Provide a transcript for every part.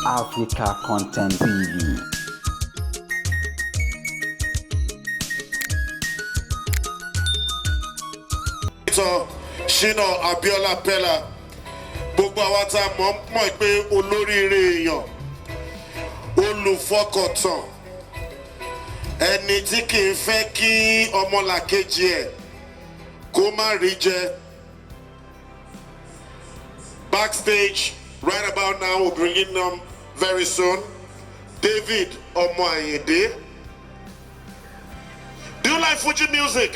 Africa Content TV. Shina Abiola Peller gbogbo àwa tá mọ̀ pé olóríire èèyàn olùfọkàntán ẹni tí kì í fẹ́ kí ọmọlàkejì ẹ̀ kó má rí jẹ. Backstage right about now we're bringing them very soon. David Ọmọ Ayinde. Do you like Fuji music?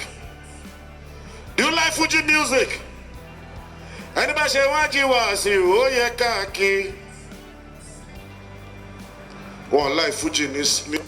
Do you like Fuji music? Anybody say wájú wá sí ó yẹ káàkiri. Wọ́n like Fuji music.